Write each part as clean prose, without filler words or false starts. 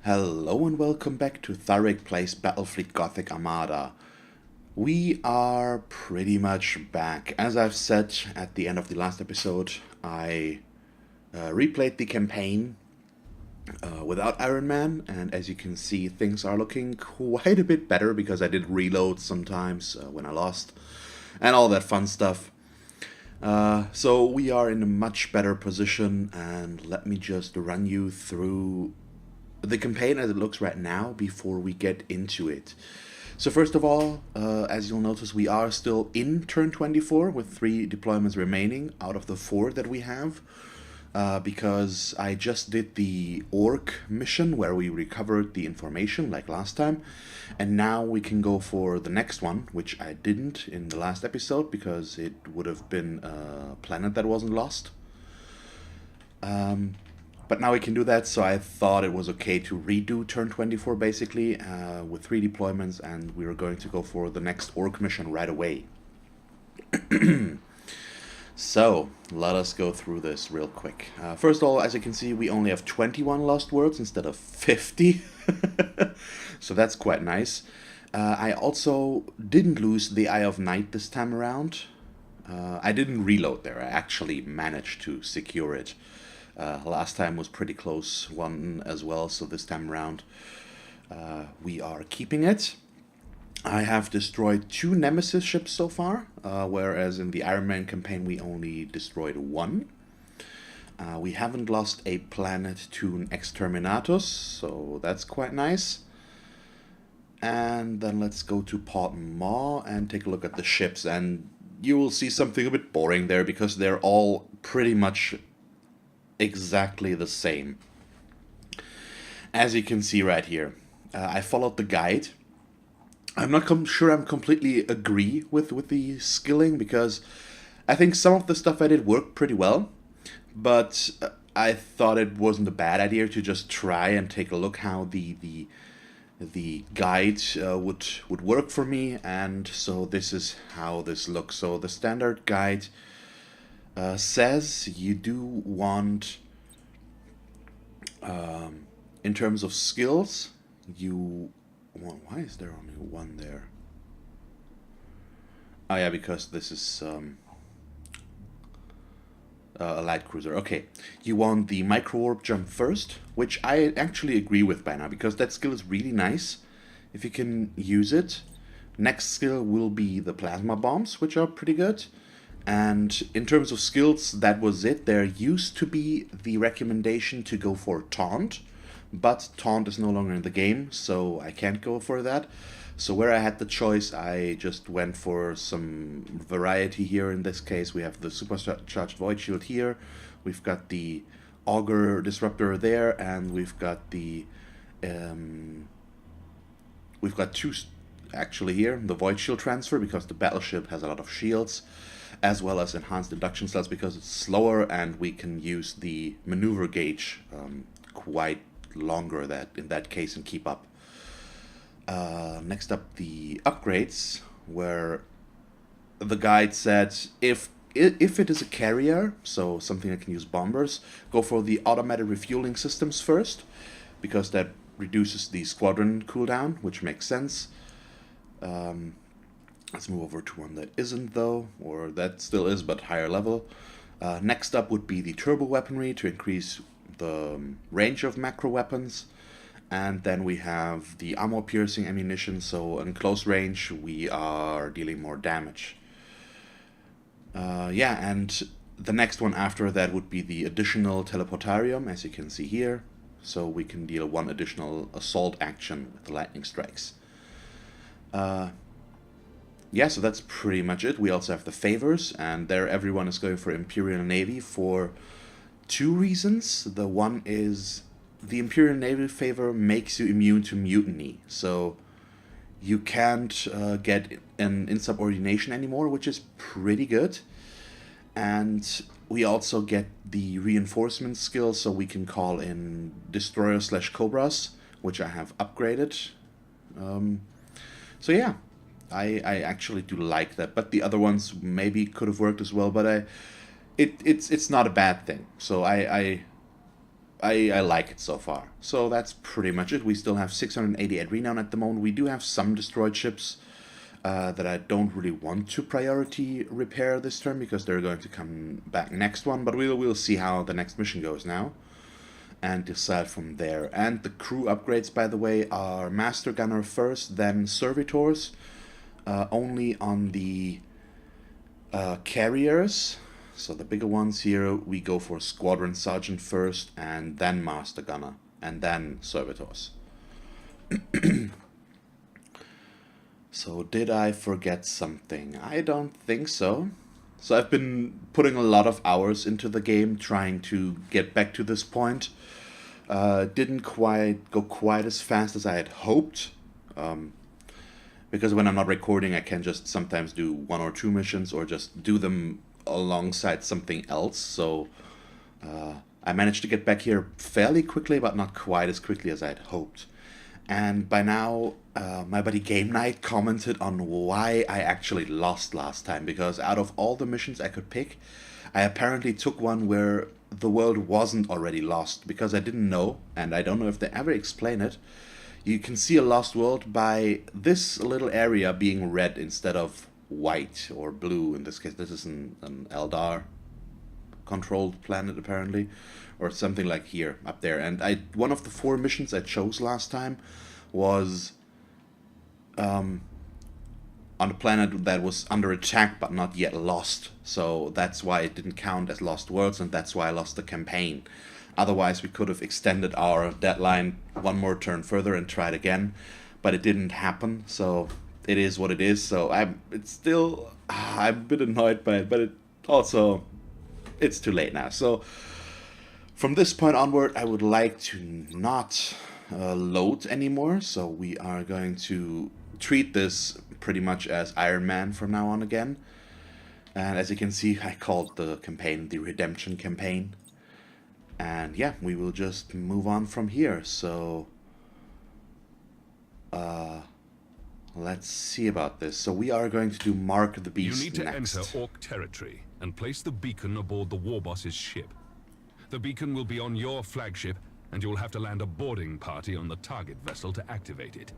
Hello and welcome back to Thurric Plays Battlefleet Gothic Armada. We are pretty much back. As I've said at the end of the last episode, I replayed the campaign without Iron Man, and as you can see, things are looking quite a bit better because I did reload sometimes when I lost, and all that fun stuff. So we are in a much better position, and let me just run you through the campaign as it looks right now before we get into it. So first of all, as you'll notice, we are still in turn 24 with 3 deployments remaining out of the 4 that we have. Because I just did the orc mission where we recovered the information like last time, and now we can go for the next one, which I didn't in the last episode because it would have been a planet that wasn't lost. But now we can do that, so I thought it was okay to redo turn 24 basically with 3 deployments, and we were going to go for the next orc mission right away. So, let us go through this real quick. First of all, as you can see, we only have 21 lost words instead of 50. So that's quite nice. I also didn't lose the Eye of Night this time around. I didn't reload there. I actually managed to secure it. Last time was pretty close one as well, so this time around we are keeping it. I have destroyed 2 Nemesis ships so far, whereas in the Iron Man campaign we only destroyed 1. We haven't lost a planet to an Exterminatus, so that's quite nice. And then let's go to Port Maw and take a look at the ships, and you will see something a bit boring there because they're all pretty much exactly the same. As you can see right here, I followed the guide. I'm not sure I'm completely agree with the skilling because I think some of the stuff I did worked pretty well, but I thought it wasn't a bad idea to just try and take a look how the guide would work for me, and so this is how this looks. So the standard guide says you do want, in terms of skills, you want. Why is there only 1 there? Oh yeah, because this is a light cruiser. Okay, you want the micro warp jump first, which I actually agree with by now because that skill is really nice if you can use it. Next skill will be the plasma bombs, which are pretty good. And in terms of skills, that was it. There used to be the recommendation to go for taunt, but taunt is no longer in the game, so I can't go for that. So where I had the choice, I just went for some variety here. In this case, we have the supercharged void shield here, we've got the auger disruptor there, and we've got two actually here, the void shield transfer because the battleship has a lot of shields, as well as enhanced induction cells because it's slower, and we can use the maneuver gauge quite longer that in that case and keep up. Next up, the upgrades, where the guide said if it is a carrier, so something that can use bombers, go for the automatic refueling systems first, because that reduces the squadron cooldown, which makes sense. Let's move over to one that isn't though, or that still is but higher level. Next up would be the turbo weaponry to increase the range of macro weapons. And then we have the armor piercing ammunition, so in close range we are dealing more damage. Yeah, and the next one after that would be the additional teleportarium, as you can see here. So we can deal 1 additional assault action with the lightning strikes. Yeah, so that's pretty much it. We also have the favors, and there everyone is going for Imperial Navy for 2 reasons. The one is the Imperial Navy favor makes you immune to mutiny, so you can't get an insubordination anymore, which is pretty good. And we also get the reinforcement skill, so we can call in destroyer/cobras, which I have upgraded. So yeah, I actually do like that, but the other ones maybe could have worked as well. But it's not a bad thing. So I I like it so far. So that's pretty much it. We still have 688 renown at the moment. We do have some destroyed ships that I don't really want to priority repair this turn because they're going to come back next one. But we'll see how the next mission goes now and decide from there. And the crew upgrades, by the way, are Master Gunner first, then Servitors. Only on the carriers. So the bigger ones here, we go for Squadron Sergeant first, and then Master Gunner, and then Servitors. So did I forget something? I don't think so. So I've been putting a lot of hours into the game, trying to get back to this point. Didn't go quite as fast as I had hoped. Because when I'm not recording, I can just sometimes do 1 or 2 missions, or just do them alongside something else. So I managed to get back here fairly quickly, but not quite as quickly as I had hoped. And by now, my buddy Game Night commented on why I actually lost last time, because out of all the missions I could pick, I apparently took one where the world wasn't already lost, because I didn't know, and I don't know if they ever explain it. You can see a lost world by this little area being red instead of white or blue. In this case, this is an Eldar controlled planet apparently, or something like here up there. And one of the 4 missions I chose last time was on a planet that was under attack but not yet lost. So that's why it didn't count as lost worlds, and that's why I lost the campaign. Otherwise, we could have extended our deadline 1 more turn further and tried again, but it didn't happen. So it is what it is. So I'm a bit annoyed by it, but it's too late now. So from this point onward, I would like to not load anymore. So we are going to treat this pretty much as Iron Man from now on again. And as you can see, I called the campaign the Redemption Campaign. And yeah, we will just move on from here. So let's see about this. So we are going to do Mark the Beast next. You need to enter Orc territory and place the beacon aboard the war boss's ship. The beacon will be on your flagship, and you'll have to land a boarding party on the target vessel to activate it.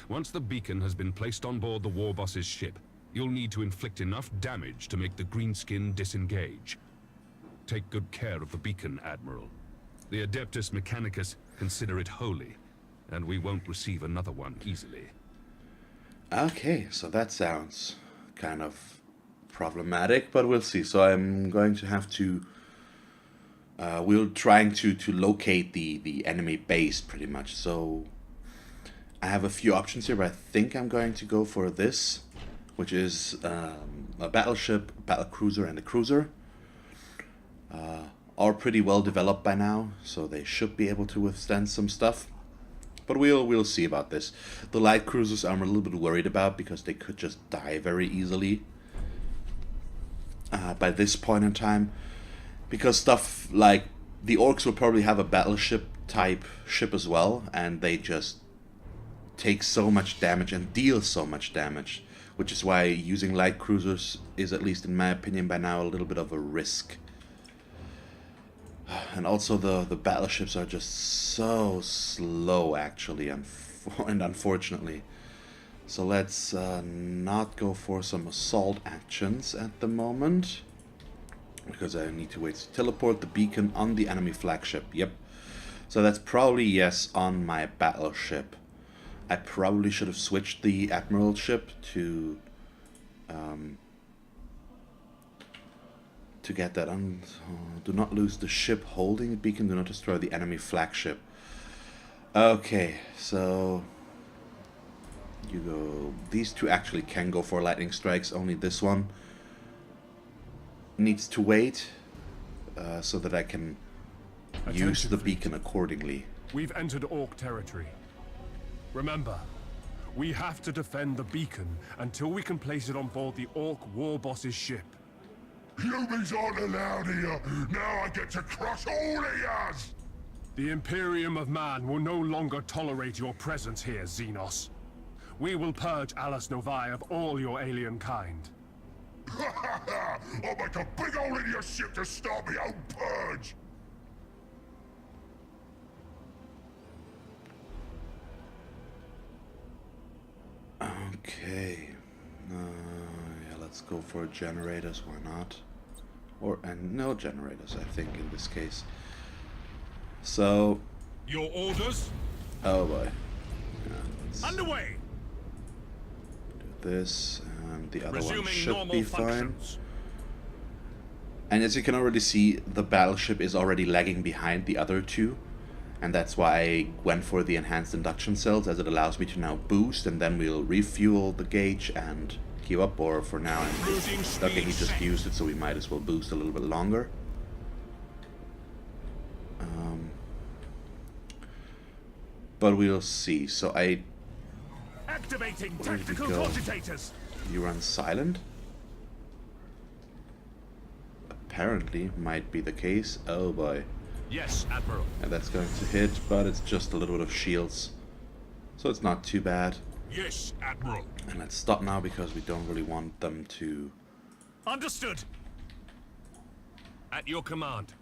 Once the beacon has been placed on board the war boss's ship, you'll need to inflict enough damage to make the greenskin disengage. Take good care of the beacon, Admiral. The Adeptus Mechanicus consider it holy, and we won't receive another one easily. Okay, so that sounds kind of problematic, but we'll see. So I'm going to have to... we're trying to locate the enemy base, pretty much. So I have a few options here, but I think I'm going to go for this, which is a battleship, a battlecruiser, and a cruiser. Are pretty well developed by now, so they should be able to withstand some stuff. But we'll see about this. The light cruisers I'm a little bit worried about, because they could just die very easily by this point in time. Because stuff like the orcs will probably have a battleship type ship as well, and they just take so much damage and deal so much damage, which is why using light cruisers is, at least in my opinion by now, a little bit of a risk. And also the battleships are just so slow, actually, and unfortunately. So let's not go for some assault actions at the moment, because I need to wait to teleport the beacon on the enemy flagship. Yep. So that's probably yes on my battleship. I probably should have switched the admiral ship to get that on. Do not lose the ship holding the beacon. Do not destroy the enemy flagship. Okay, so you go. These two actually can go for lightning strikes. Only this one needs to wait so that I can use the beacon accordingly. We've entered Orc territory. Remember, we have to defend the beacon until we can place it on board the Orc war boss's ship. Humans aren't allowed here. Now I get to crush all of yas. The Imperium of Man will no longer tolerate your presence here, Xenos. We will purge Alice Novae of all your alien kind. I'll make a big hole in your ship to start my own purge. Okay. Yeah, let's go for generators. Why not? And no generators, I think, in this case. So. Your orders? Oh boy. Yeah, let's Underway. do this, and the other one Resuming should normal be fine. functions. And as you can already see, the battleship is already lagging behind the other two. And that's why I went for the enhanced induction cells, as it allows me to now boost, and then we'll refuel the gauge and queue up, or for now I'm just, okay, he just used it, so we might as well boost a little bit longer. But we'll see. So Activating Where did he tactical go? cogitators. You run silent? Apparently, might be the case. Oh boy. Yes, Admiral. And that's going to hit, but it's just a little bit of shields. So it's not too bad. Yes, Admiral. And let's stop now because we don't really want them to... Understood. At your command.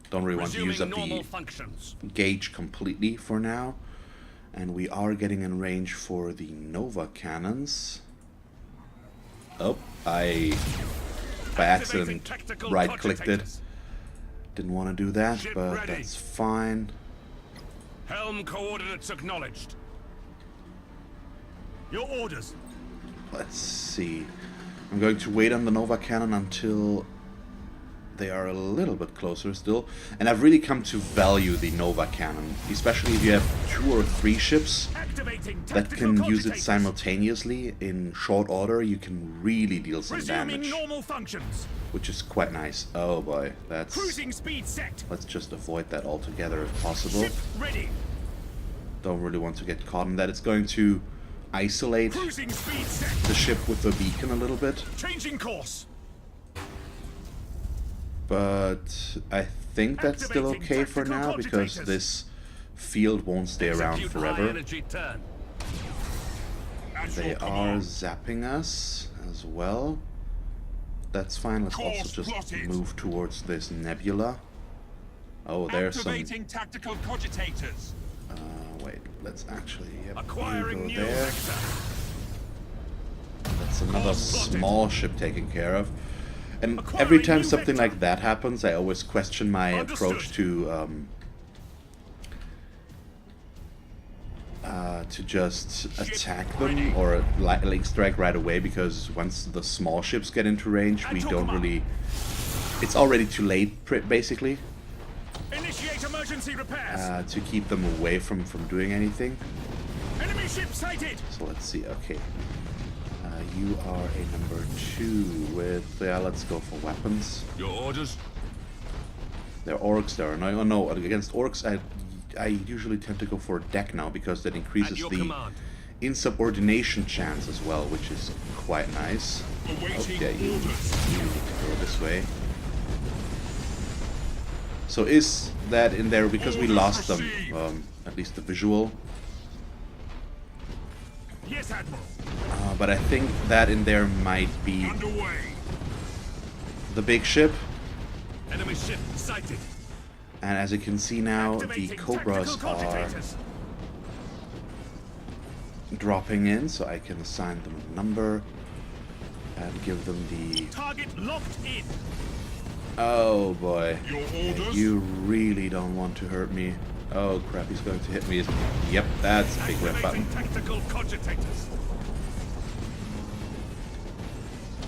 Don't really want to use up normal the functions. gauge completely for now. And we are getting in range for the Nova cannons. Oh, I by accident right-clicked it. Didn't want to do that, Ship but ready. that's fine. Helm coordinates acknowledged. Your orders. Let's see. I'm going to wait on the Nova cannon until they are a little bit closer still. And I've really come to value the Nova cannon, especially if you have 2 or 3 ships Activating that tactical can use it cogitators. simultaneously in short order. You can really deal some Resuming damage, normal functions. which is quite nice. Oh boy, that's... Cruising speed set. Let's just avoid that altogether if possible. Ship ready. Don't really want to get caught in that. It's going to isolate Cruising speed set. the ship with the beacon a little bit. Changing course. But I think that's still Activating okay for tactical now because cogitators. this field won't stay around Execute high forever. energy turn. At They your are command. zapping us as well. That's fine. Let's also Course just plotted. move towards this nebula. Oh, there's some... Activating tactical cogitators. Wait, let's actually... Yep, Acquiring you new go there. vector. That's another Course plotted. small ship taken care of. And Acquiring every time new something vector. like that happens, I always question my Understood. approach to just attack them ready. or like strike right away, because once the small ships get into range, At we your don't command. really... It's already too late, basically, Initiate emergency repairs. to keep them away from doing anything. Enemy ship sighted. So let's see, okay. You are a number 2 with... Yeah, let's go for weapons. Your orders. They're orcs there. No, against orcs I usually tend to go for a deck now, because that increases At your the command. insubordination chance as well, which is quite nice. Awaiting Okay, you need orders. to go this way. So is that in there because we Orders lost them, received. at least the visual. Yes, Admiral. But I think that in there might be Underway. the big ship. Enemy ship sighted. And as you can see now, the Activating Cobras tactical are cogitators. dropping in, so I can assign them a number and give them the... Target locked in. Oh boy. Your Okay, orders. you really don't want to hurt me. Oh crap, he's going to hit me. Yep, that's a big red button. Activating tactical cogitators.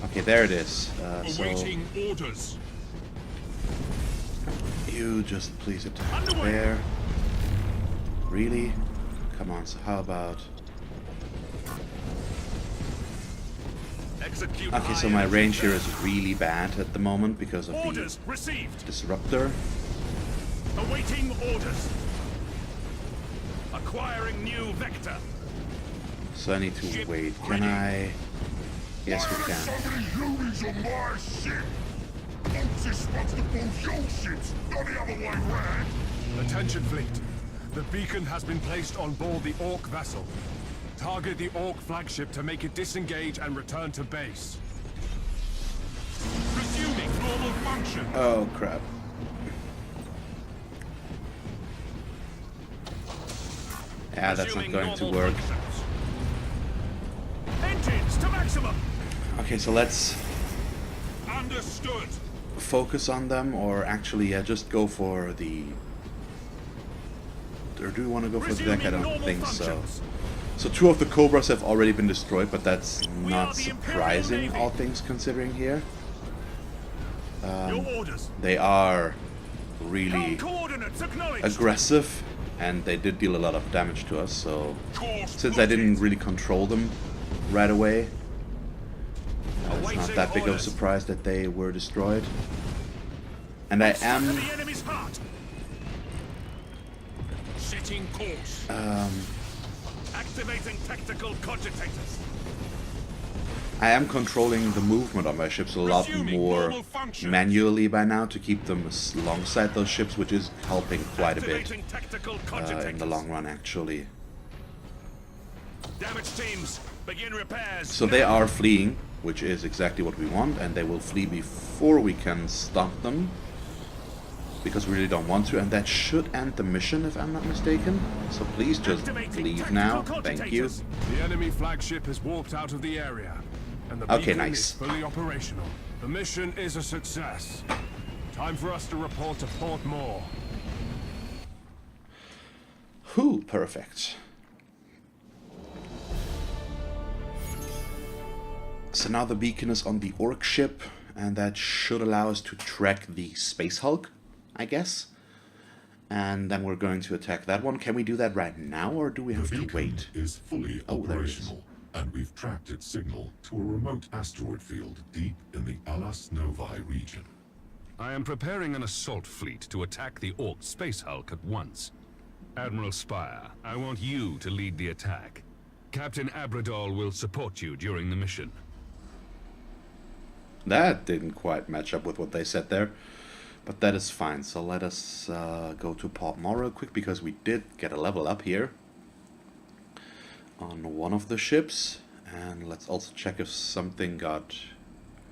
Okay, there it is. So Awaiting orders. you just please attack Underway. there. Really? Come on, so how about... Execute. Okay, so high my energy range here turn. is really bad at the moment because of the Orders received. disruptor. Awaiting orders. Acquiring new vector. So I need to Ship wait. Can ready. I... Yes, we Why are can. so many Hueys on my ship? Otis supposed to pull your ships, not the other way round. Attention, fleet. The beacon has been placed on board the Orc vessel. Target the Orc flagship to make it disengage and return to base. Resuming normal function. Oh crap. Yeah, that's not Resuming going to normal work. functions. to maximum. Okay, so let's Understood. focus on them, or actually, yeah, just go for the... Or do we want to go for the deck? I don't think so. So 2 of the Cobras have already been destroyed, but that's not surprising, all things considering here. Your orders. They are really Coordinates acknowledged. aggressive, and they did deal a lot of damage to us, so since I didn't really control them right away, it's not that big of a surprise that they were destroyed. And I am The enemy's heart. Setting course. Activating tactical cogitators. I am controlling the movement of my ships a lot more manually by now to keep them alongside those ships, which is helping quite a bit in the long run, actually. Damage teams, begin repairs. So they are fleeing, which is exactly what we want, and they will flee before we can stop them, because we really don't want to, and that should end the mission if I'm not mistaken. So please just leave now. Thank you. The enemy flagship has warped out of the area, and the Okay, beacon nice. is fully operational. The mission is a success. Time for us to report to Port Moore. Whew, perfect. So now the beacon is on the Orc ship, and that should allow us to track the Space Hulk, I guess. And then we're going to attack that one. Can we do that right now, or do we have to wait? Is fully Oh, there it is. operational, and we've tracked its signal to a remote asteroid field deep in the Alas Novae region. I am preparing an assault fleet to attack the Orc Space Hulk at once. Admiral Spire, I want you to lead the attack. Captain Abradol will support you during the mission. That didn't quite match up with what they said there, but that is fine. So let us go to Port Moore real quick, because we did get a level up here on one of the ships. And let's also check if something got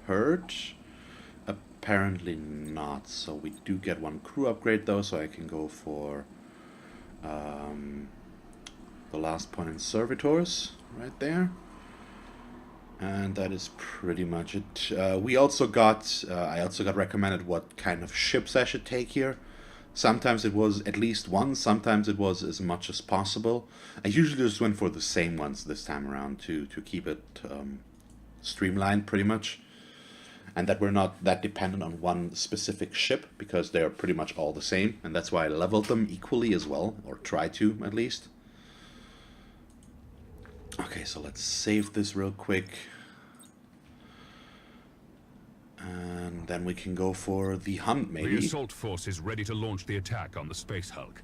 hurt. Apparently not. So we do get one crew upgrade though, so I can go for the last point in servitors right there. And that is pretty much it. I also got recommended what kind of ships I should take here. Sometimes it was at least one, sometimes it was as much as possible. I usually just went for the same ones this time around to keep it streamlined pretty much. And that we're not that dependent on one specific ship, because they're pretty much all the same. And that's why I leveled them equally as well, or try to at least. Okay, so let's save this real quick. And then we can go for the hunt, maybe. The assault force is ready to launch the attack on the Space Hulk.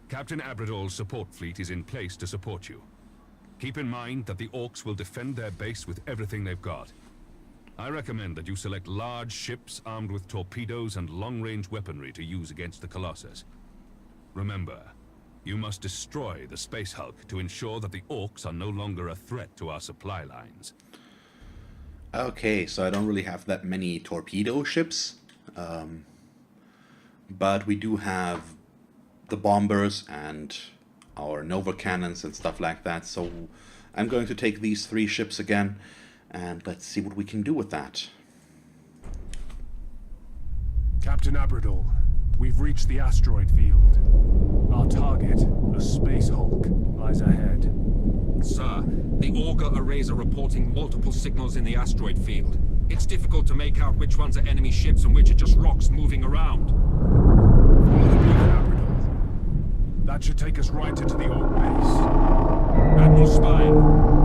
Captain Abradol's support fleet is in place to support you. Keep in mind that the Orcs will defend their base with everything they've got. I recommend that you select large ships armed with torpedoes and long-range weaponry to use against the Colossus. Remember, you must destroy the Space Hulk to ensure that the Orcs are no longer a threat to our supply lines. Okay, so I don't really have that many torpedo ships, but we do have the bombers and our Nova cannons and stuff like that, so I'm going to take these 3 ships again, and let's see what we can do with that. Captain Abradol, we've reached the asteroid field. Our target, a Space Hulk, lies ahead. Sir, the auger arrays are reporting multiple signals in the asteroid field. It's difficult to make out which ones are enemy ships and which are just rocks moving around. Follow the beacon, Abradol. That should take us right into the Orc base. Admiral Spire,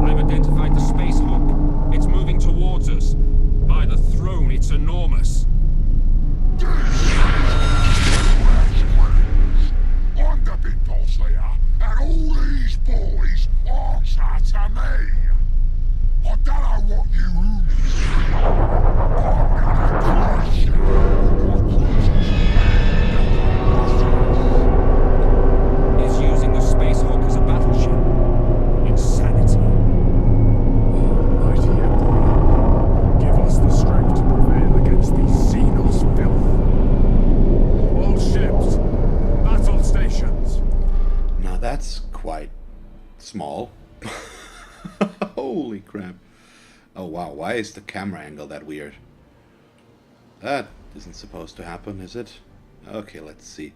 I've identified the Space Hulk. It's moving towards us. By the throne, it's enormous. I'm the big boss here, and all these boys answer to me. I don't know what you hoonies do, but I'm gonna crush you. Is using the Space Hulk as a battleship. Insanity. Mighty Emperor, give us the strength to prevail against these Xenos filth. All ships, battle stations. Now that's quite small. Holy crap. Oh wow, why is the camera angle that weird? That isn't supposed to happen, is it? Okay, let's see.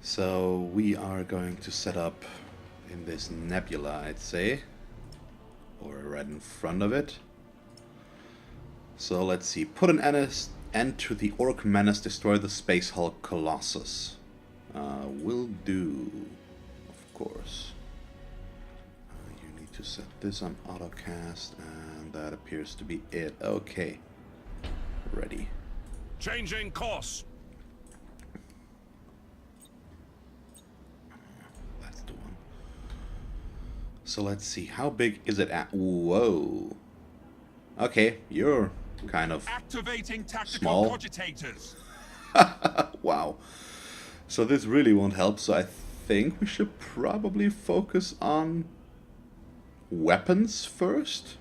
So we are going to set up in this nebula, I'd say. Or right in front of it. So let's see. Put an end to the Orc menace, destroy the Space Hulk Colossus. Will do, of course. You need to set this on autocast, and that appears to be it. Okay. Ready. Changing course. That's the one. So let's see. How big is it at? Whoa. Okay, you're kind of Activating tactical small. cogitators. Wow. So this really won't help, so I think we should probably focus on weapons first.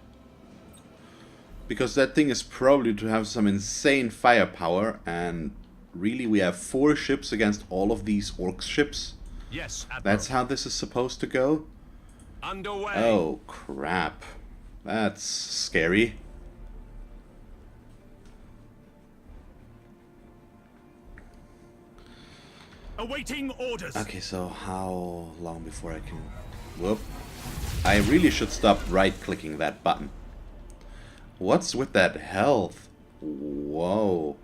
Because that thing is probably to have some insane firepower, and really we have 4 ships against all of these Orc ships. Yes, Admiral. That's how this is supposed to go? Underway. Oh, crap. That's scary. Awaiting orders. Okay, so how long before I can... Whoop. I really should stop right-clicking that button. What's with that health? Whoa.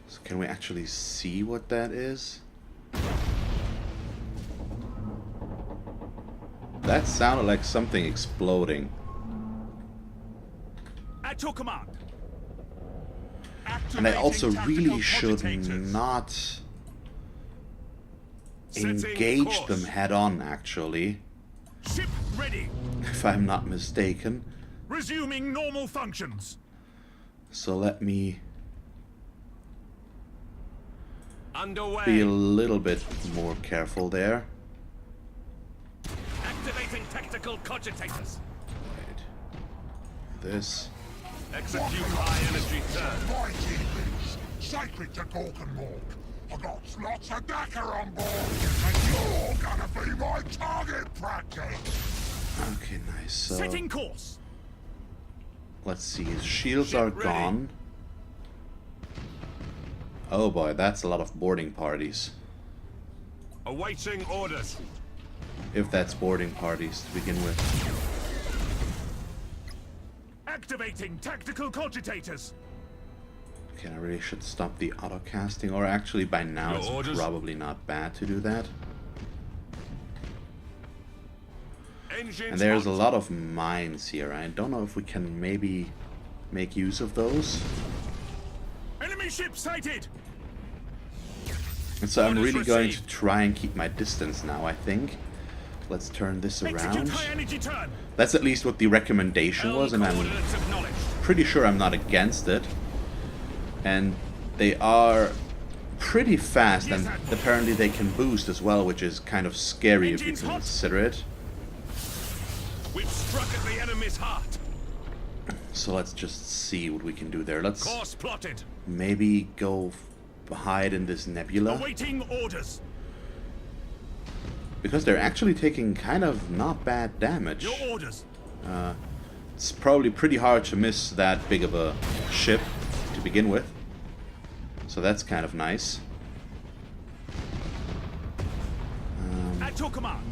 So can we actually see what that is? That sounded like something exploding. At your command. And I also Activating really tactical should cogitators. not Setting engage course. them head on, actually. Ship ready. If I'm not mistaken. Resuming normal functions. So let me Underway. be a little bit more careful there. Activating tactical cogitators. Right. This. Execute high energy turn. Mighty beast, sacred to Gork and Mork. I got lots of Dacker on board, and you're gonna be my target practice. Okay, nice. So Setting course. let's see. His shields Ship are ready. gone. Oh boy, that's a lot of boarding parties. Awaiting orders. If that's boarding parties to begin with. Activating tactical cogitators. Okay, I really should stop the auto-casting, or actually by now Your it's orders? probably not bad to do that. Engines And there's a hot. lot of mines here. I don't know if we can maybe make use of those. Enemy ship sighted. And so I'm Orders really going to received. try and keep my distance now, I think. Let's turn this Execute around. high energy turn. That's at least what the recommendation was, and I'm Coordinates acknowledged. pretty sure I'm not against it. And they are pretty fast, and apparently they can boost as well, which is kind of scary if you Engines hot. consider it. We've struck at the enemy's heart. So let's just see what we can do there. Let's Course plotted. maybe go hide in this nebula, Awaiting orders. because they're actually taking kind of not bad damage. Your orders. It's probably pretty hard to miss that big of a ship to begin with. So that's kind of nice. At your command.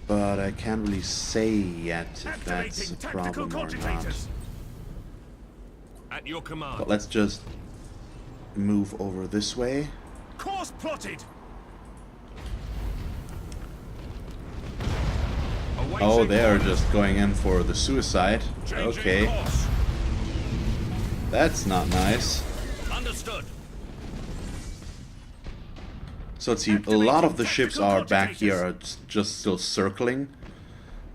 But I can't really say yet if that's a Activating tactical problem or not. cogitators. At your command. But let's just move over this way. Course plotted. Oh, they are just going in for the suicide. Changing Okay, course. that's not nice. Understood. So let's see, a lot of the ships are back here are just still circling.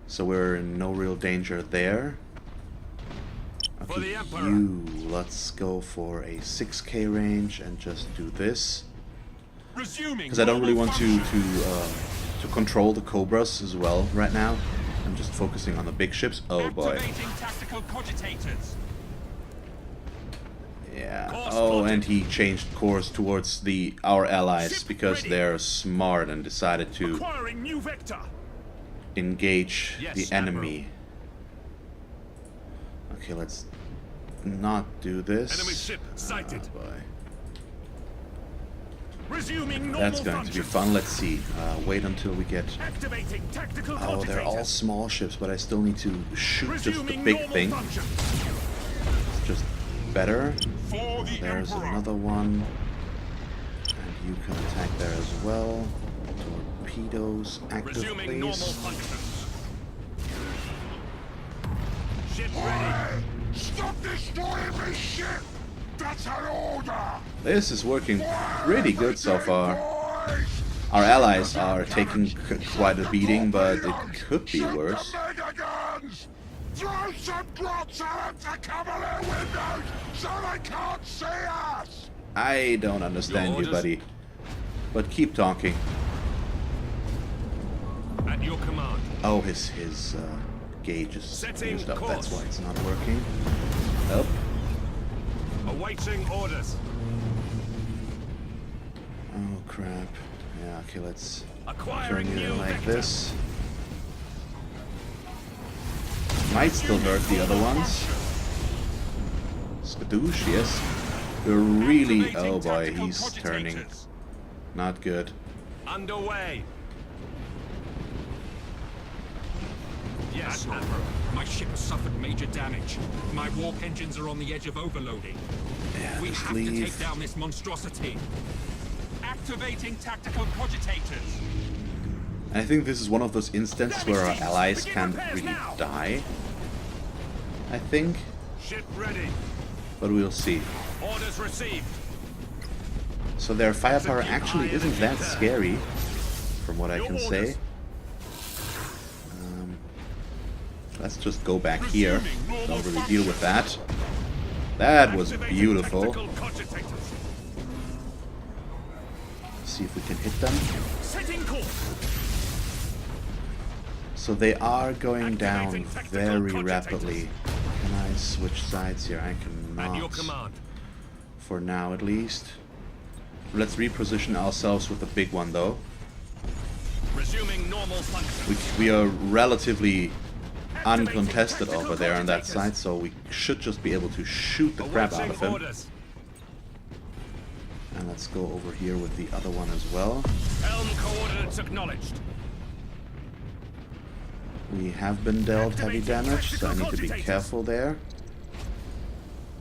So we're in no real danger there. For the Okay, Emperor. let's go for a 6K range and just do this. Resuming. Because I don't really want normal to function. control the Cobras as well right now. I'm just focusing on the big ships. Oh boy. Activating tactical cogitators. Yeah. Course Oh, plotted. and he changed course towards our allies Ship because ready. they're smart and decided to Acquiring new vector. engage Yes, the enemy. Okay, let's not do this. Enemy ship sighted. Oh, boy. Resuming That's going to be fun. Let's see. Wait until we get... Activating tactical Oh, they're all small ships, but I still need to shoot just the Resuming big normal thing. function. It's just better. For the There's Emperor. another one. And you can attack there as well. Torpedoes active, Resuming normal please. functions. Ship ready. Stop destroying my ship! That's an order! This is working pretty good so far. Boys! Our allies are taking quite a beating, but it could be Shoot worse. the mega guns! Throw some grots out the cavalier windows so they can't see us! I don't understand you, buddy. But keep talking. At your command. Oh, his gauge is Setting used up. course. That's why it's not working. Oh, Awaiting orders. oh crap. Yeah, okay, let's turn Acquiring you new in like vector. this. Might still hurt the other ones. Skadoosh, yes. We're really... Activating Oh boy, tactical he's turning. cogitators. Not good. Underway. Yes, Admiral, my ship has suffered major damage. My warp engines are on the edge of overloading. Yeah, We just have to leave. take down this monstrosity. Activating tactical cogitators. I think this is one of those instances where our allies can't really die. I think, Ship ready. but we'll see. Orders received. So their firepower actually isn't that scary, from what I can say. Let's just go back here. Don't really deal with that. That was Activating beautiful. tactical cogitators. See if we can hit them. Setting course. So they are going down Activating tactical very cogitators. rapidly. Can I switch sides here? I At your cannot. command. For now, at least. Let's reposition ourselves with the big one, though. Resuming normal function. We are relatively uncontested over there on that side, so we should just be able to shoot the crap out of him. Orders. And let's go over here with the other one as well. Helm coordinates acknowledged. We have been dealt heavy damage, so I need to be careful there.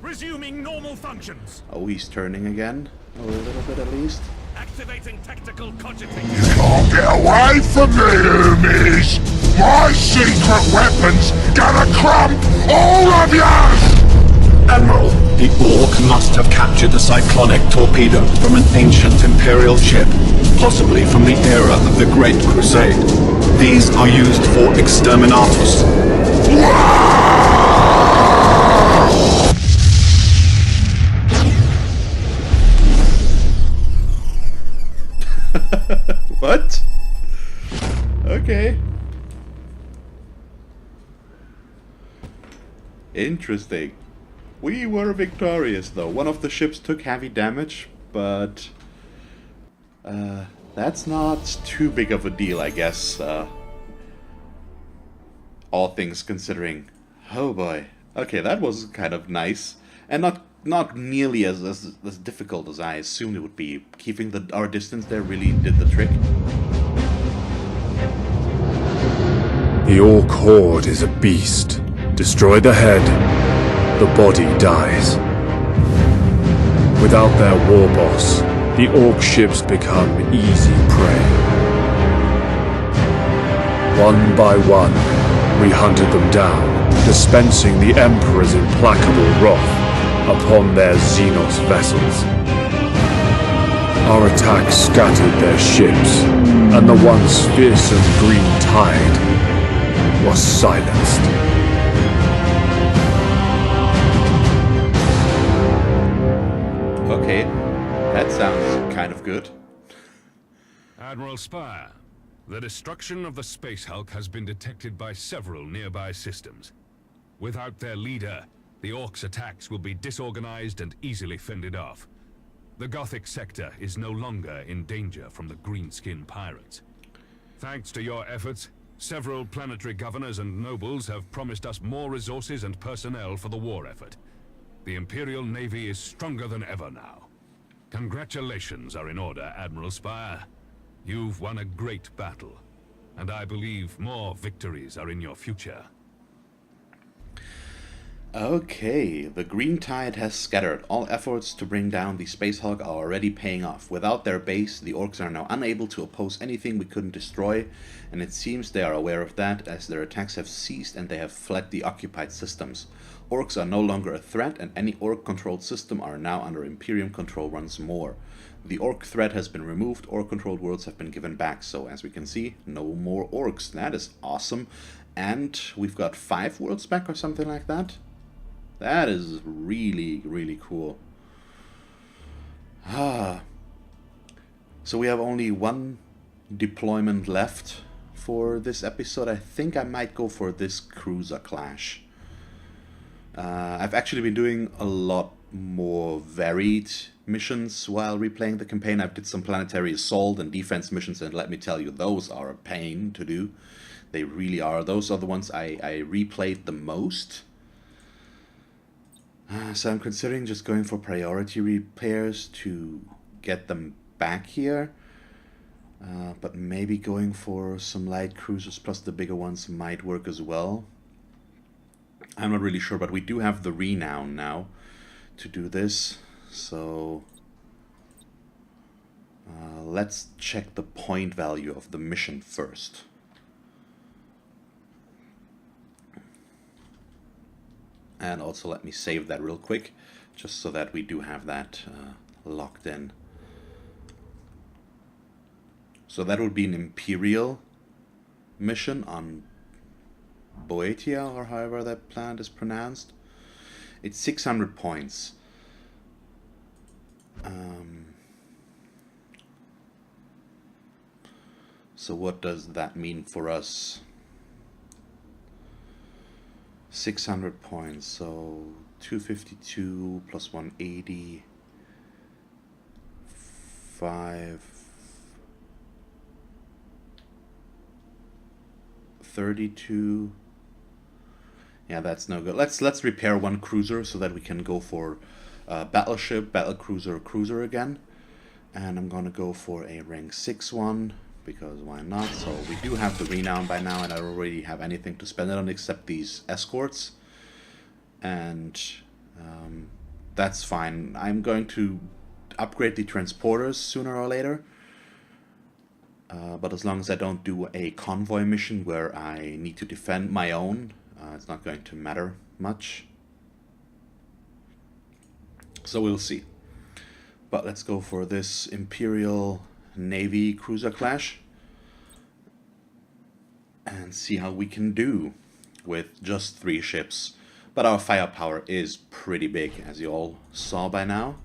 Resuming normal functions. Oh, he's turning again. A little bit at least. Activating tactical cogitators. You can't get away from me, Hermes! My secret weapons gonna crump all of you! Admiral, the Orc must have captured the cyclonic torpedo from an ancient Imperial ship, possibly from the era of the Great Crusade. These are used for exterminatus. What? Okay. Interesting. We were victorious though. One of the ships took heavy damage, but that's not too big of a deal, I guess. All things considering. Oh boy. Okay, that was kind of nice, and not nearly as difficult as I assumed it would be. Keeping our distance there really did the trick. The Orc Horde is a beast. Destroy the head, the body dies. Without their war boss, the Orc ships become easy prey. One by one, we hunted them down, dispensing the Emperor's implacable wrath upon their Xenos vessels. Our attack scattered their ships, and the once fearsome green tide was silenced. Okay, that sounds kind of good. Admiral Spire, the destruction of the Space Hulk has been detected by several nearby systems. Without their leader, the Orcs' attacks will be disorganized and easily fended off. The Gothic sector is no longer in danger from the greenskin pirates. Thanks to your efforts, Several planetary governors and nobles have promised us more resources and personnel for the war effort. The Imperial Navy is stronger than ever now. Congratulations are in order, Admiral Spire. You've won a great battle, and I believe more victories are in your future. Okay, the green tide has scattered. All efforts to bring down the Space Hulk are already paying off. Without their base, the orcs are now unable to oppose anything we couldn't destroy, and it seems they are aware of that, as their attacks have ceased and they have fled the occupied systems. Orcs are no longer a threat, and any orc-controlled system are now under Imperium control once more. The orc threat has been removed, orc-controlled worlds have been given back, so as we can see, no more orcs. That is awesome. And we've got 5 worlds back or something like that. That is really, really cool. So we have only 1 deployment left for this episode. I think I might go for this cruiser clash. I've actually been doing a lot more varied missions while replaying the campaign. I've did some planetary assault and defense missions, and let me tell you, those are a pain to do. They really are. Those are the ones I replayed the most. So I'm considering just going for priority repairs to get them back here. But maybe going for some light cruisers plus the bigger ones might work as well. I'm not really sure, but we do have the renown now to do this. So let's check the point value of the mission first. And also let me save that real quick, just so that we do have that locked in. So that would be an Imperial mission on Boeotia, or however that planet is pronounced. It's 600 points. So what does that mean for us? 600 points, so 252 plus 180, 532. Yeah, that's no good. Let's repair 1 cruiser so that we can go for battleship, battlecruiser, cruiser again. And I'm gonna go for a rank 6 one, because why not? So we do have the renown by now, and I don't really have anything to spend it on except these escorts, and that's fine. I'm going to upgrade the transporters sooner or later, but as long as I don't do a convoy mission where I need to defend my own, it's not going to matter much. So we'll see. But let's go for this Imperial Navy cruiser clash and see how we can do with just 3 ships. But our firepower is pretty big, as you all saw by now,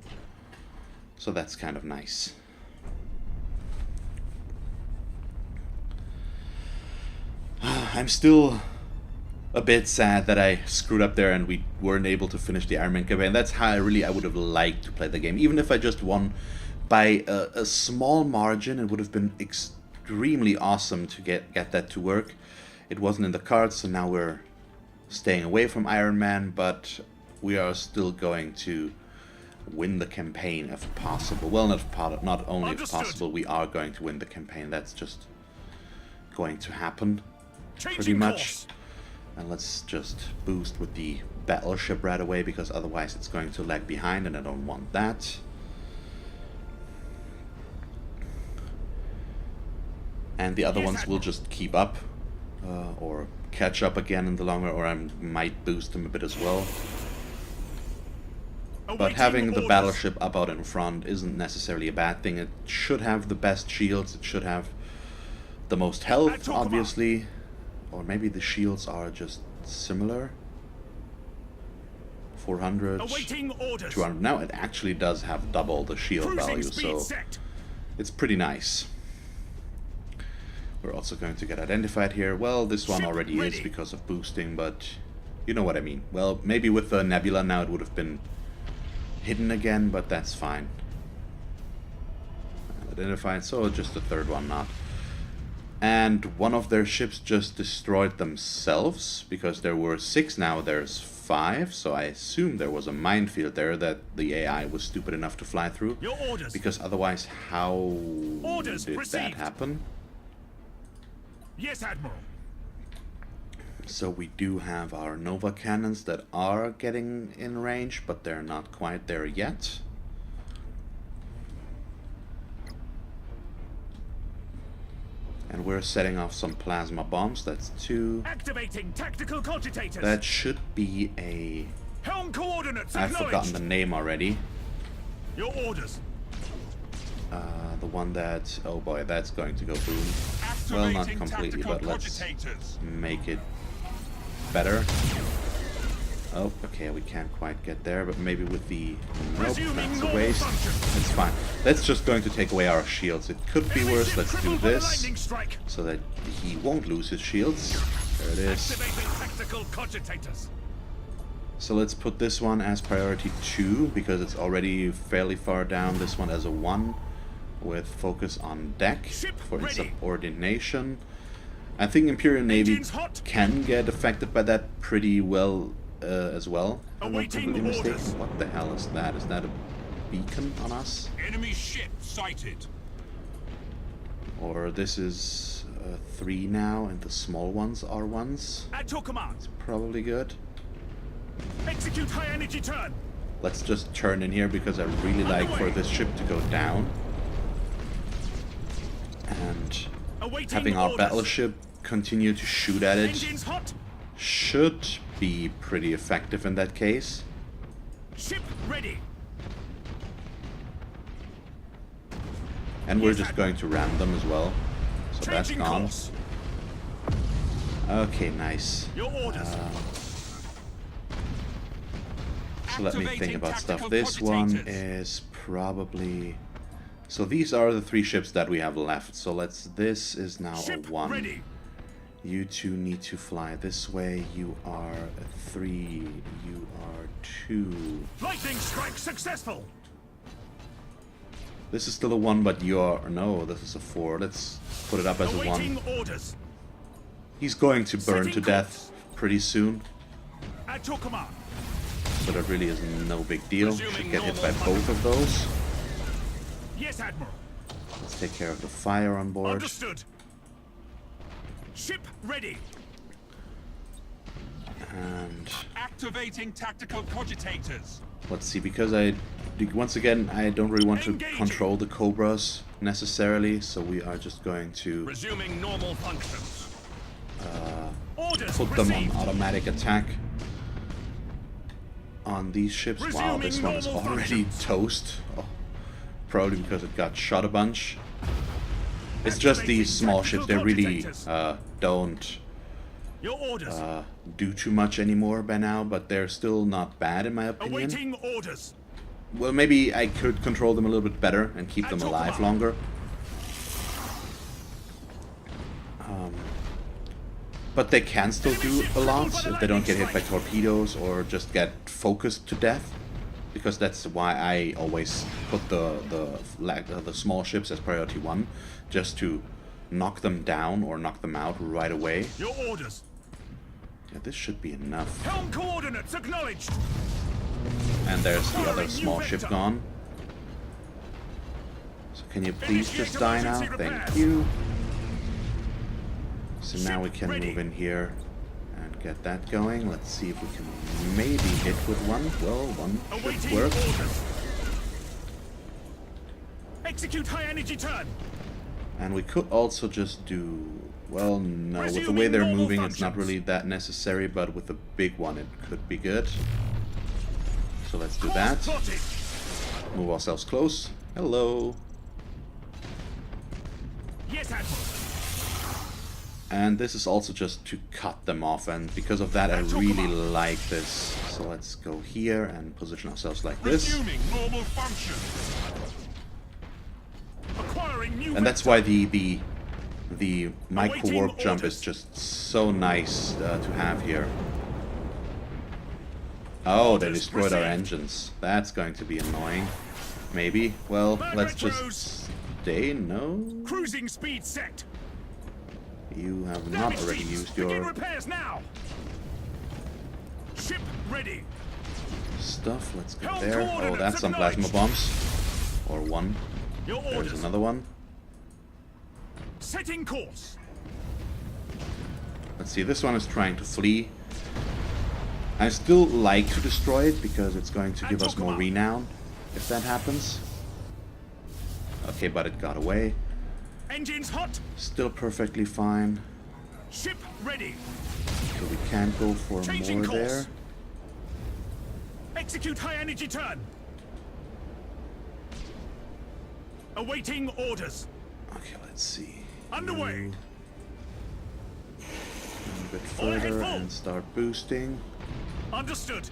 so that's kind of nice. I'm still a bit sad that I screwed up there and we weren't able to finish the Iron Man campaign. That's how I would have liked to play the game. Even if I just won by a small margin, it would have been extremely awesome to get that to work. It wasn't in the cards, so now we're staying away from Iron Man, but we are still going to win the campaign if possible. Well, not only if possible, we are going to win the campaign. That's just going to happen pretty much. And let's just boost with the battleship right away, because otherwise it's going to lag behind and I don't want that. And the other ones will just keep up or catch up again in the long run, or I might boost them a bit as well. But having the battleship up out in front isn't necessarily a bad thing. It should have the best shields, it should have the most health, obviously. Or maybe the shields are just similar. 400, 200. Now it actually does have double the shield value, so it's pretty nice. We're also going to get identified here. Well, this one already is because of boosting, but you know what I mean. Well, maybe with the Nebula now it would have been hidden again, but that's fine. Identified, so just the third one not. And one of their ships just destroyed themselves, because there were 6, now there's 5, so I assume there was a minefield there that the AI was stupid enough to fly through. Your orders. Because otherwise, how Orders did that received. happen? Yes, Admiral. So we do have our Nova cannons that are getting in range, but they're not quite there yet. And we're setting off some plasma bombs. That's 2. Activating tactical cogitators. That should be a... Helm coordinates I've forgotten the name already. Your orders. The one that... Oh boy, that's going to go boom. Well, not completely, but let's make it better. Oh, okay, we can't quite get there, but maybe with the... Nope, that's a waste. It's fine. That's just going to take away our shields. It could be worse. Let's do this, so that he won't lose his shields. There it is. Activating tactical cogitators. So let's put this one as priority 2, because it's already fairly far down. This one as a 1, with focus on deck for insubordination. I think Imperial Navy can get affected by that pretty well as well. I'm not completely mistaken. What the hell is that? Is that a beacon on us? Enemy ship sighted. Or this is 3 now, and the small ones are 1s. At your command. Probably good. Execute high energy turn. Let's just turn in here, because I really like for this ship to go down. And having our battleship continue to shoot at it Engines hot. should be pretty effective in that case. Ship ready. And we're just going to ram them as well. So that's Changing gone. course. Okay, nice. Your orders. So let me think about stuff. This one is probably... So these are the 3 ships that we have left. So this is now Ship a 1. ready. You 2 need to fly this way. You are a 3. You are 2. Lightning strike successful. This is still a 1, but you're... No, this is a 4. Let's put it up as a 1. Awaiting orders. He's going to burn Setting to death pretty soon. At your command. So that really is no big deal. Should Resuming get hit by normal both of those. Yes, Admiral. Let's take care of the fire on board. Understood. Ship ready. And Activating tactical cogitators. let's see, because once again, I don't really want to Engaging. control the Cobras necessarily, so we are just going to Resuming normal functions. Orders put them on received. automatic attack on these ships. Wow, this Resuming one is normal already functions. toast. Oh, probably because it got shot a bunch. It's just these small ships, they really don't Your orders. do too much anymore by now, but they're still not bad in my opinion. Awaiting orders. Well, maybe I could control them a little bit better and keep them alive longer. But they can still do a lot if they don't get hit by torpedoes or just get focused to death. Because that's why I always put the small ships as priority 1, just to knock them down or knock them out right away. Your orders. Yeah, this should be enough. Helm coordinates acknowledged. And there's the other small ship gone. So can you please just die now? Thank you. So now we can move in here and get that going. Let's see if we can maybe hit with one. Well, one should Awaiting work. orders. Execute high energy turn. And we could also just do... Well, no, with the way Resuming they're normal moving, it's not functions. really that necessary, but with the big one, it could be good. So let's do that. Course plotted. Move ourselves close. Hello. Yes, Admiral. And this is also just to cut them off, and because of that I really like this. So let's go here and position ourselves like this. Resuming normal function. Acquiring new And that's vector. why the micro Awaiting warp jump orders. is just so nice to have here. Oh, they Orders destroyed our received. engines. That's going to be annoying. Maybe. Well, Bad let's retros. just stay. No. Cruising speed set. You have Damage not already teams, used begin your repairs now. Ship ready. stuff. Let's go Helm there. Oh, coordinates that's some plasma acknowledged. bombs. Or one. Your There's orders. another one. Setting course. Let's see, this one is trying to flee. I still like to destroy it because it's going to give us more renown if that happens. Okay, but it got away. Engines hot. Still perfectly fine. Ship ready. So we can go for Changing more course. there. Execute high energy turn. Awaiting orders. Okay, let's see. Underway. You a bit All ahead further full. and start boosting. Understood.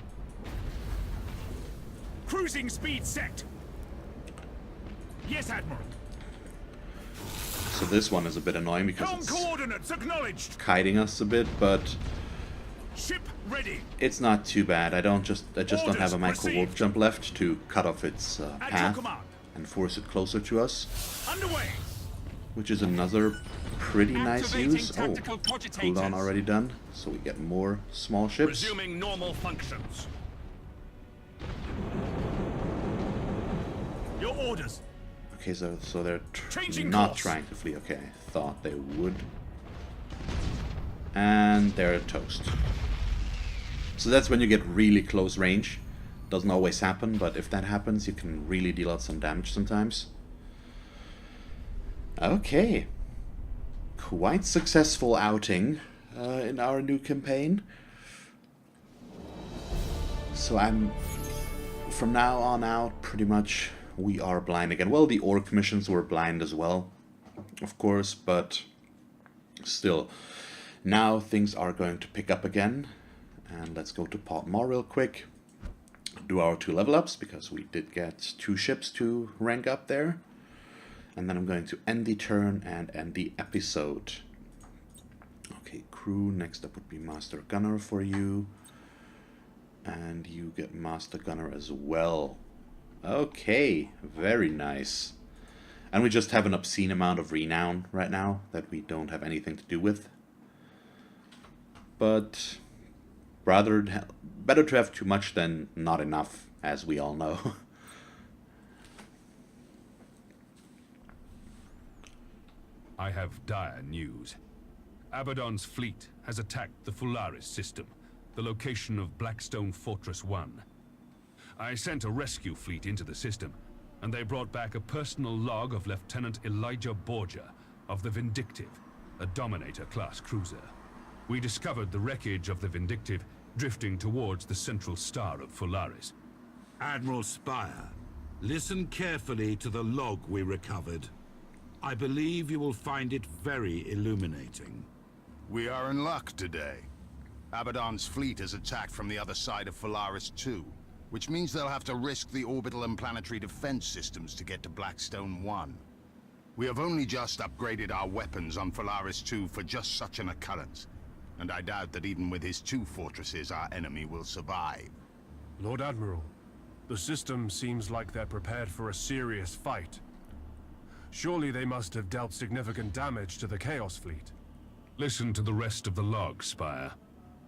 Cruising speed set. Yes, Admiral. So this one is a bit annoying because Helm it's coordinates acknowledged. kiting us a bit, but Ship ready. it's not too bad. I just don't have a Orders micro warp received. jump left to cut off its At your path command. and force it closer to us, Underway. which is another pretty nice Activating use. Oh, tactical cooldown cogitators. already done, so we get more small ships. Resuming normal functions. Your orders. Okay, so they're Changing not course. trying to flee. Okay, I thought they would. And they're toast. So that's when you get really close range. Doesn't always happen, but if that happens, you can really deal out some damage sometimes. Okay. Quite successful outing in our new campaign. So from now on out, pretty much we are blind again. Well, the orc missions were blind as well, of course, but still. Now things are going to pick up again. And let's go to Port More real quick. Do our 2 level ups, because we did get 2 ships to rank up there. And then I'm going to end the turn and end the episode. Okay, crew, next up would be Master Gunner for you. And you get Master Gunner as well. Okay, very nice. And we just have an obscene amount of renown right now that we don't have anything to do with. But better to have too much than not enough, as we all know. I have dire news. Abaddon's fleet has attacked the Fularis system, the location of Blackstone Fortress 1. I sent a rescue fleet into the system, and they brought back a personal log of Lieutenant Elijah Borgia of the Vindictive, a Dominator-class cruiser. We discovered the wreckage of the Vindictive drifting towards the central star of Fularis. Admiral Spire, listen carefully to the log we recovered. I believe you will find it very illuminating. We are in luck today. Abaddon's fleet is attacked from the other side of Fularis 2, which means they'll have to risk the orbital and planetary defense systems to get to Blackstone 1. We have only just upgraded our weapons on Fularis 2 for just such an occurrence, and I doubt that even with his 2 fortresses our enemy will survive. Lord Admiral, the system seems like they're prepared for a serious fight. Surely they must have dealt significant damage to the Chaos Fleet. Listen to the rest of the log, Spire.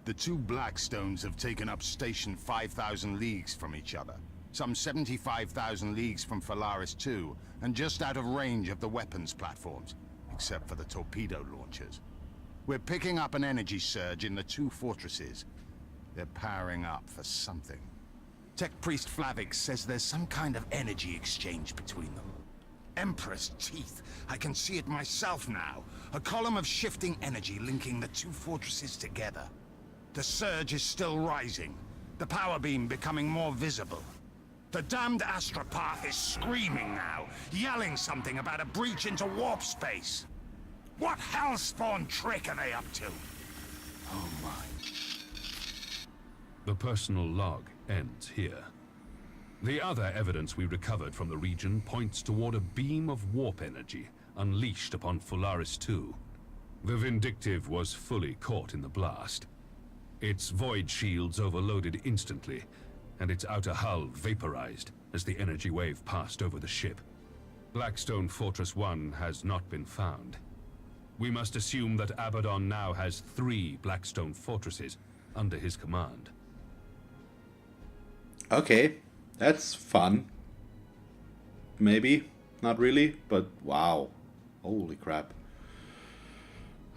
The 2 Blackstones have taken up station 5,000 leagues from each other, some 75,000 leagues from Fularis 2, and just out of range of the weapons platforms, except for the torpedo launchers. We're picking up an energy surge in the 2 fortresses. They're powering up for something. Tech Priest Flavix says there's some kind of energy exchange between them. Emperor's teeth. I can see it myself now. A column of shifting energy linking the 2 fortresses together. The surge is still rising, the power beam becoming more visible. The damned astropath is screaming now, yelling something about a breach into warp space. What hellspawn trick are they up to? Oh my. The personal log ends here. The other evidence we recovered from the region points toward a beam of warp energy unleashed upon Fularis 2. The Vindictive was fully caught in the blast. Its void shields overloaded instantly, and its outer hull vaporized as the energy wave passed over the ship. Blackstone Fortress 1 has not been found. We must assume that Abaddon now has 3 Blackstone fortresses under his command. Okay, that's fun. Maybe, not really, but wow. Holy crap.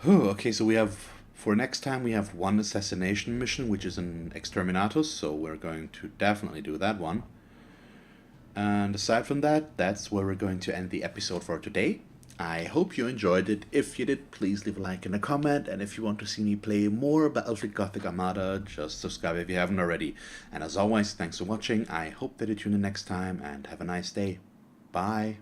Whew, okay, so we have, for next time, we have one assassination mission, which is an Exterminatus, so we're going to definitely do that one. And aside from that, that's where we're going to end the episode for today. I hope you enjoyed it. If you did, please leave a like and a comment. And if you want to see me play more Battlefleet Gothic Armada, just subscribe if you haven't already. And as always, thanks for watching. I hope that you tune in next time and have a nice day. Bye.